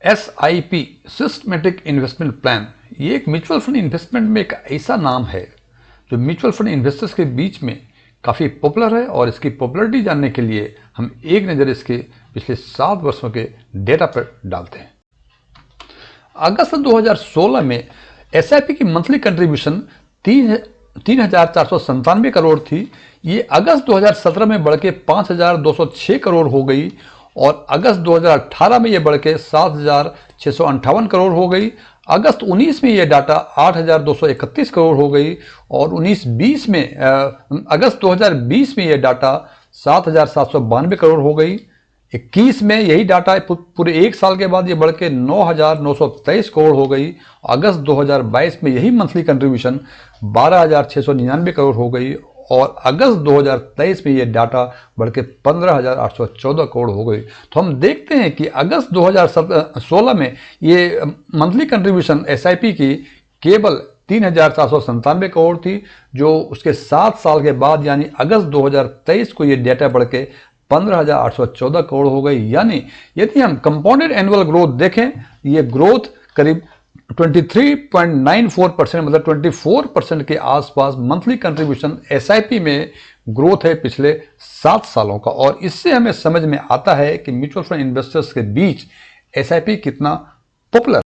SIP systematic investment plan, ये एक mutual fund investment में एक ऐसा नाम है जो म्यूचुअल फंड इन्वेस्टर्स के बीच में काफ़ी पॉपुलर है। और इसकी पॉपुलरिटी जानने के लिए हम एक नज़र इसके पिछले 7 वर्षों के डेटा पर डालते हैं। अगस्त 2016 में SIP की मंथली कंट्रीब्यूशन 3,497 करोड़ थी। ये अगस्त 2017 में बढ़ के 5,206 करोड़ हो गई और अगस्त 2018 में ये बढ़ के 7,658 करोड़ हो गई। अगस्त 19 में ये डाटा 8,231 करोड़ हो गई और 19-20 में अगस्त 2020 में ये डाटा 7,792 करोड़ हो गई। 21 में यही डाटा पूरे एक साल के बाद ये बढ़ के 9,923 करोड़ हो गई। अगस्त 2022 में यही मंथली कंट्रीब्यूशन 12,699 करोड़ हो गई और अगस्त 2023 में ये डाटा बढ़ के 15,814 करोड़ हो गई। तो हम देखते हैं कि अगस्त 2016 में ये मंथली कंट्रीब्यूशन SIP की केवल 3,497 करोड़ थी, जो उसके 7 साल के बाद यानी अगस्त 2023 को ये डाटा बढ़ के 15,814 करोड़ हो गई। यानी यदि हम कंपाउंडेड एनुअल ग्रोथ देखें, ये ग्रोथ करीब 23.94% मतलब 24% के आसपास मंथली कंट्रीब्यूशन SIP में ग्रोथ है पिछले 7 सालों का। और इससे हमें समझ में आता है कि म्यूचुअल फंड इन्वेस्टर्स के बीच SIP कितना पॉपुलर।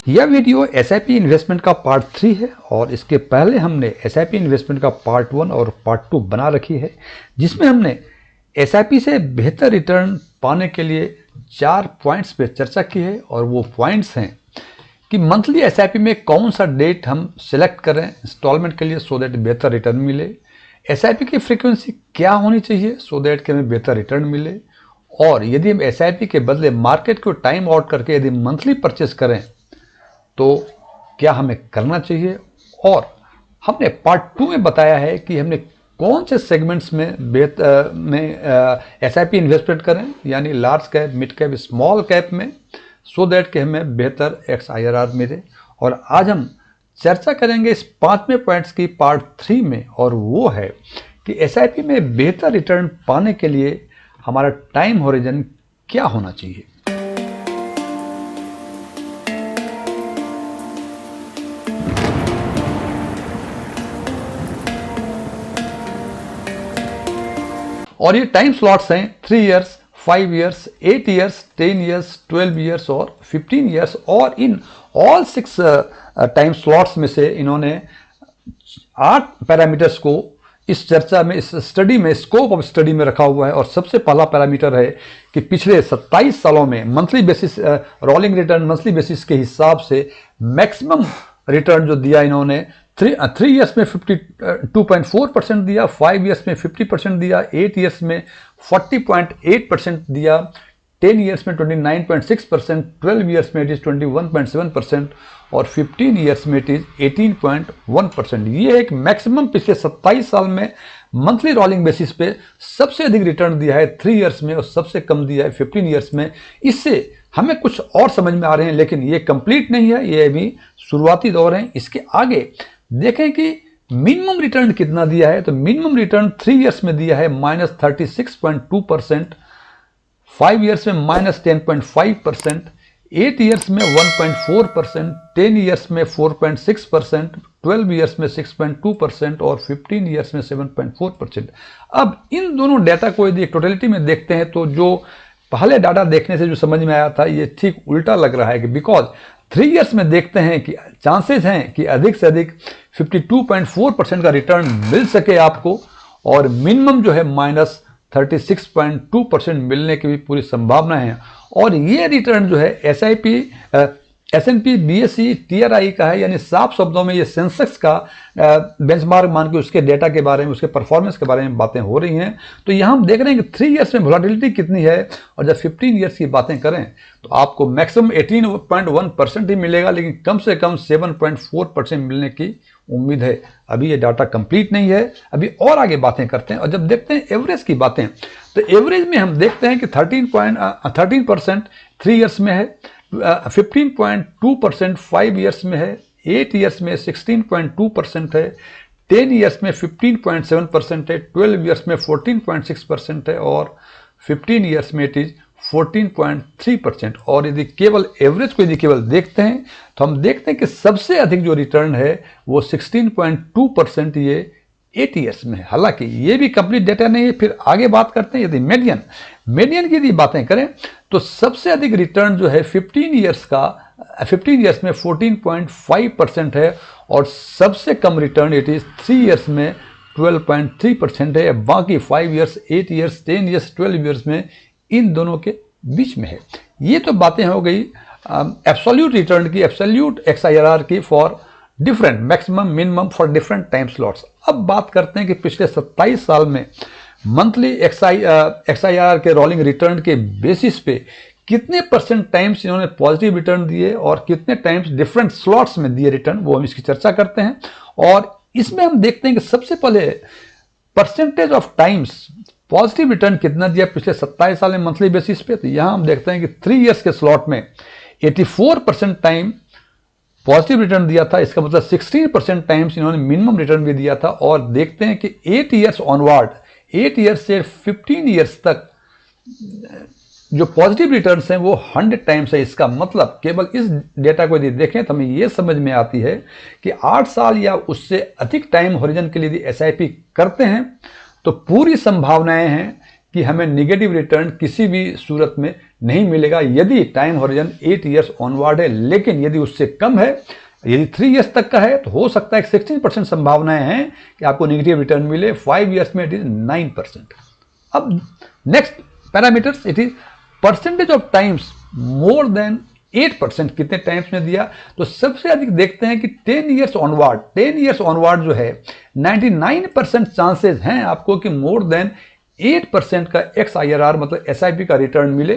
यह वीडियो SIP इन्वेस्टमेंट का पार्ट 3 है और इसके पहले हमने SIP इन्वेस्टमेंट का पार्ट 1 और पार्ट 2 बना रखी है, जिसमें हमने SIP से बेहतर रिटर्न पाने के लिए 4 पॉइंट्स पे चर्चा की है। और वो पॉइंट्स हैं कि मंथली SIP में कौन सा डेट हम सिलेक्ट करें इंस्टॉलमेंट के लिए सो दैट बेहतर रिटर्न मिले, SIP की फ्रीक्वेंसी क्या होनी चाहिए सो दैट कि हमें बेहतर रिटर्न मिले, और यदि हम SIP के बदले मार्केट को टाइम आउट करके यदि मंथली परचेस करें तो क्या हमें करना चाहिए। और हमने पार्ट 2 में बताया है कि हमने कौन से सेगमेंट्स में SIP इन्वेस्टमेंट करें, यानी large cap, mid cap, small cap में, सो दैट कि हमें बेहतर XIRR मिले। और आज हम चर्चा करेंगे इस 5वें पॉइंट्स की पार्ट 3 में, और वो है कि SIP में बेहतर रिटर्न पाने के लिए हमारा टाइम होरिजन क्या होना चाहिए। और ये टाइम स्लॉट्स हैं 3 years, 5 years, 8 years, 10 years, 12 years और 15 इयर्स। और इन ऑल 6 टाइम स्लॉट्स में से इन्होंने 8 पैरामीटर्स को इस चर्चा में, इस स्टडी में, स्कोप ऑफ स्टडी में रखा हुआ है। और सबसे पहला पैरामीटर है कि पिछले 27 सालों में monthly basis, rolling return monthly basis के हिसाब से मैक्सिमम रिटर्न जो दिया इन्होंने 3 इयर्स में 52.4% दिया, 5 इयर्स में 50% दिया, 8 इयर्स में 40.8% दिया, 10 इयर्स में 29.6%, 12 इयर्स में इट इज 21.7% और 15 इयर्स में इट इज 18.1%। ये एक मैक्सिमम पिछले 27 साल में मंथली रोलिंग बेसिस पे सबसे अधिक रिटर्न दिया है 3 इयर्स में और सबसे कम दिया है 15 इयर्स में। इससे हमें कुछ और समझ में आ रहे हैं, लेकिन ये कंप्लीट नहीं है, ये अभी शुरुआती दौर है। इसके आगे देखें कि मिनिमम रिटर्न कितना दिया है। तो मिनिमम रिटर्न 3 इयर्स में दिया है -36.2%, 5 इयर्स में -10.5%, 8 इयर्स में 1.4%, 10 इयर्स में 4.6%, 12 इयर्स में 6.2% और 15 इयर्स में 7.4%। अब इन दोनों डाटा को यदि टोटलिटी में देखते हैं तो जो पहले डाटा देखने से जो समझ में आया था, ये ठीक उल्टा लग रहा है कि बिकॉज 3 इयर्स में देखते हैं कि चांसेस हैं कि अधिक से अधिक 52.4% का रिटर्न मिल सके आपको, और मिनिमम जो है -36.2% मिलने की भी पूरी संभावना है। और ये रिटर्न जो है SIP, S&P, BSE, TRI का है, यानी साफ शब्दों में ये सेंसेक्स का बेंचमार्क मान के उसके डेटा के बारे में, उसके परफॉर्मेंस के बारे में बातें हो रही हैं। तो यहाँ हम देख रहे हैं कि 3 इयर्स में वोलेटिलिटी कितनी है, और जब 15 इयर्स की बातें करें तो आपको मैक्सिमम 18.1% ही मिलेगा, लेकिन कम से कम 7.4% मिलने की उम्मीद है। अभी ये डाटा कंप्लीट नहीं है, अभी और आगे बातें करते हैं। और जब देखते हैं एवरेज की बातें, तो एवरेज में हम देखते हैं कि 13% 3 इयर्स में है, 15.2% 5 इयर्स में है, 8 इयर्स में 16.2% है, 10 ईयर्स में 15.7% है, 12 ईयर्स में 14.6% है और 15 ईयर्स में इट इज 14.3%। और यदि केवल एवरेज को यदि केवल देखते हैं तो हम देखते हैं कि सबसे अधिक जो रिटर्न है वो 16.2% ये 8 ईयर्स में है। हालांकि ये भी कंप्लीट डेटा नहीं है। फिर आगे बात करते हैं यदि मीडियन की यदि बातें करें तो सबसे अधिक रिटर्न जो है 15 ईयर्स में 14.5% है और सबसे कम रिटर्न इट इज 3 ईयर्स में 12.3% है। बाकी 5 ईयर्स, 8 ईयर्स, 10 ईयर्स, 12 ईयर्स में इन दोनों के बीच में है। ये तो बातें हो गई एब्सोल्यूट रिटर्न की, एब्सोल्यूट XIRR की for different maximum minimum for different time slots. अब बात करते हैं कि पिछले 27 साल में मंथली XIRR के रोलिंग रिटर्न के बेसिस पे कितने परसेंट टाइम्स इन्होंने पॉजिटिव रिटर्न दिए और कितने टाइम्स डिफरेंट स्लॉट्स में दिए रिटर्न, वो हम इसकी चर्चा करते हैं। और इसमें हम देखते हैं कि सबसे पहले percentage of times positive return कितना दिया पिछले 27 साल में मंथली बेसिस पे। तो यहां हम देखते हैं कि 3 ईयर्स के स्लॉट में 84% टाइम पॉजिटिव रिटर्न दिया था। इसका मतलब 16% टाइम्स इन्होंने मिनिमम रिटर्न भी दिया था। और देखते हैं कि 8 ईयर्स ऑनवर्ड, 8 ईयर्स से 15 ईयर्स तक जो पॉजिटिव रिटर्न्स हैं वो 100 टाइम्स है। इसका मतलब केवल इस डेटा को यदि देखें तो हमें ये समझ में आती है कि 8 साल या उससे अधिक टाइम होरिजन के लिए यदि SIP करते हैं तो पूरी संभावनाएं हैं कि हमें निगेटिव रिटर्न किसी भी सूरत में नहीं मिलेगा यदि टाइम होरिजन 8 ईयर्स ऑनवर्ड है। लेकिन यदि उससे कम है, यदि 3 ईयर्स तक का है तो हो सकता है 16% संभावनाएं हैं कि आपको निगेटिव रिटर्न मिले। 5 ईयर्स में इट इज 9%। अब next parameters it is percentage of times more than 8%। कितने टाइम्स में दिया तो सबसे अधिक देखते हैं कि 10 ईयर्स ऑनवर्ड जो है 99% चांसेस हैं आपको कि मोर देन 8% का XIRR मतलब SIP का रिटर्न मिले।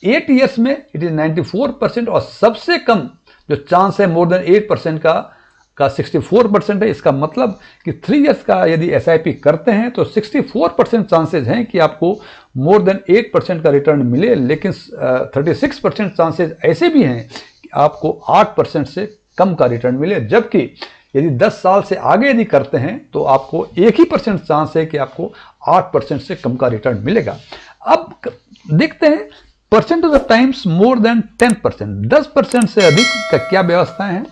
8 ईयर्स में इट इज 94% और सबसे कम जो चांस है मोर देन 8% का 64% है। इसका मतलब कि 3 ईयर्स का यदि SIP करते हैं तो 64% चांसेस हैं कि आपको मोर देन 8% का रिटर्न मिले। लेकिन 36% चांसेस ऐसे भी हैं कि आपको 8% से कम का रिटर्न मिले। जबकि यदि 10 साल से आगे यदि करते हैं तो आपको 1% चांस है कि आपको 8% से कम का रिटर्न मिलेगा। अब देखते हैं percentage of times more than 10%, 10% से अधिक का क्या व्यवस्थाएं हैं।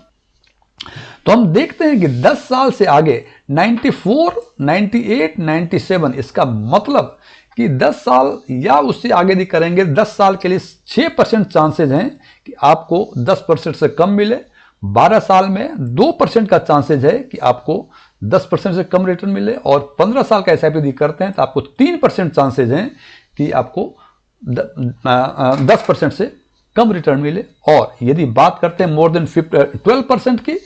तो हम देखते हैं कि 10 साल से आगे 94, 98, 97, इसका मतलब कि 10 साल या उससे आगे यदि करेंगे 10 साल के लिए 6% चांसेज हैं कि आपको 10% से कम मिले। 12 साल में 2% का चांसेज है कि आपको 10% से कम रिटर्न मिले। और 15 साल का SIP यदि करते हैं तो आपको 3% चांसेज हैं कि आपको 10% से कम रिटर्न मिले। और यदि बात करते हैं मोर देन 12% की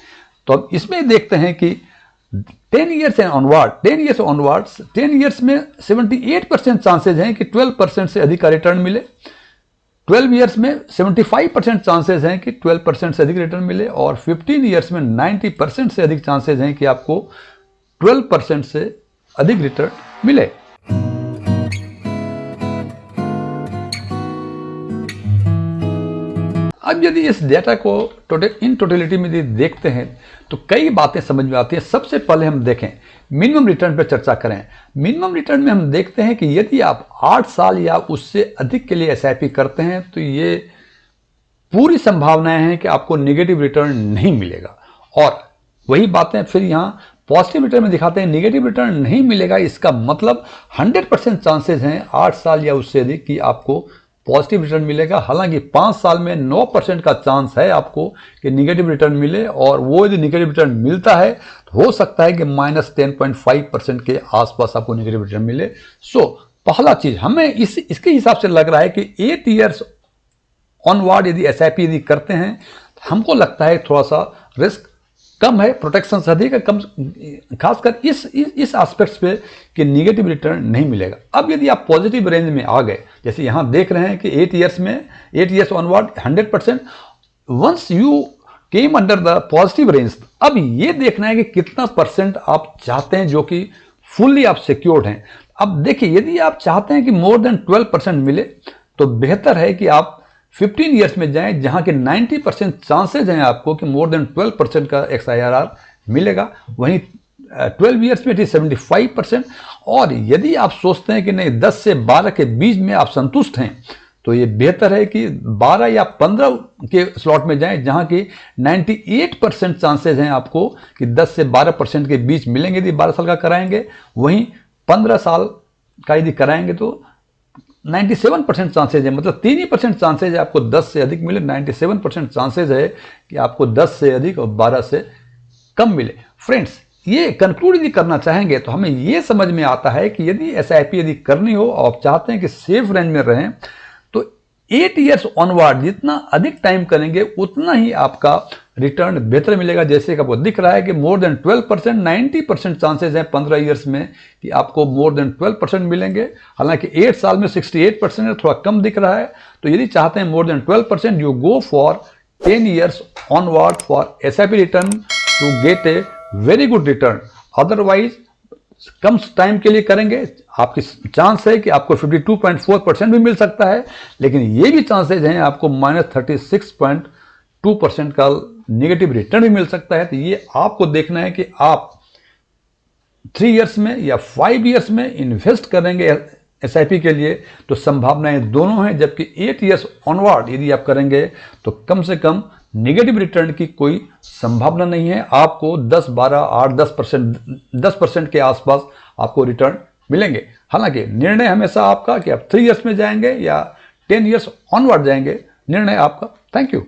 तो अब इसमें देखते हैं कि 10 ईयर्स ऑनवर्ड 10 ईयर्स में 78% चांसेज हैं कि 12% से अधिक का रिटर्न मिले। 12 ईयर्स में 75% चांसेज हैं कि 12% से अधिक रिटर्न मिले। और 15 ईयर्स में 90% से अधिक चांसेज हैं कि आपको 12% से अधिक रिटर्न मिले। अब यदि इस डेटा को इन टोटलिटी में यदि देखते हैं तो कई बातें समझ में आती हैं। सबसे पहले हम देखें मिनिमम रिटर्न पर चर्चा करें। मिनिमम रिटर्न में हम देखते हैं कि यदि आप 8 साल या उससे अधिक के लिए SIP करते हैं तो ये पूरी संभावनाएं हैं कि आपको नेगेटिव रिटर्न नहीं मिलेगा। और वही बातें फिर यहाँ पॉजिटिव रिटर्न में दिखाते हैं, नेगेटिव रिटर्न नहीं मिलेगा। इसका मतलब 100% चांसेस हैं 8 साल या उससे अधिक कि आपको पॉजिटिव रिटर्न मिलेगा। हालांकि 5 साल में 9% का चांस है आपको कि निगेटिव रिटर्न मिले। और वो यदि निगेटिव रिटर्न मिलता है तो हो सकता है कि -10.5% के आसपास आपको निगेटिव रिटर्न मिले। सो पहला चीज हमें इसके हिसाब से लग रहा है कि 8 ईयर्स ऑनवर्ड यदि SIP यदि करते हैं तो हमको लगता है थोड़ा सा रिस्क कम है, प्रोटेक्शन अधिक है, कम खासकर इस एस्पेक्ट्स पे कि निगेटिव रिटर्न नहीं मिलेगा। अब यदि आप पॉजिटिव रेंज में आ गए, जैसे यहां देख रहे हैं कि 8 years onward 100%, once you came under the positive range, अब ये देखना है कि कितना परसेंट आप चाहते हैं जो कि फुल्ली आप सिक्योर्ड हैं। अब देखिए यदि आप चाहते हैं कि मोर देन 12% मिले तो बेहतर है कि आप 15 ईयर्स में जाएं जहां के 90% चांसेज हैं आपको कि मोर देन 12% का XIRR मिलेगा। वहीं 12 ईयर्स में इट इज 75%। और यदि आप सोचते हैं कि नहीं 10 से 12 के बीच में आप संतुष्ट हैं, तो ये बेहतर है कि 12 या 15 के स्लॉट में जाएं, जहां की 98% चांसेस हैं आपको कि 10 से 12% के बीच मिलेंगे यदि 12 साल का कराएंगे। वहीं 15 साल का यदि कराएंगे तो 97% चांसेज है, मतलब 3% चांसेज है आपको 10 से अधिक मिले, 97% चांसेज है कि आपको 10 से अधिक और 12 से कम मिले। फ्रेंड्स, ये कंक्लूड यदि करना चाहेंगे तो हमें ये समझ में आता है कि यदि एसआईपी यदि करनी हो और आप चाहते हैं कि सेफ रेंज में रहें, तो 8 ईयर्स ऑनवर्ड जितना अधिक टाइम करेंगे उतना ही आपका रिटर्न बेहतर मिलेगा। जैसे कि आपको दिख रहा है कि मोर देन 12%, 90% चांसेस हैं 15 ईयर्स में कि आपको मोर देन 12% मिलेंगे। हालांकि 8 साल में 68% है, थोड़ा कम दिख रहा है। तो यदि चाहते हैं more than 12%, you go for 10 years onward for SIP return to get a very good return. Otherwise कम टाइम के लिए करेंगे, आपकी चांस है कि आपको 52.4% भी मिल सकता है, लेकिन ये भी चांसेज हैं आपको -36.2% का नेगेटिव रिटर्न भी मिल सकता है। तो ये आपको देखना है कि आप 3 ईयर्स में या 5 ईयर्स में इन्वेस्ट करेंगे एसआईपी के लिए, तो संभावनाएं दोनों हैं। जबकि 8 ईयर्स ऑनवर्ड यदि आप करेंगे तो कम से कम नेगेटिव रिटर्न की कोई संभावना नहीं है। आपको 10, 12, 8, 10% के आसपास आपको रिटर्न मिलेंगे। हालांकि निर्णय हमेशा आपका कि आप 3 ईयर्स में जाएंगे या 10 ईयर्स ऑनवर्ड जाएंगे, निर्णय आपका। Thank you.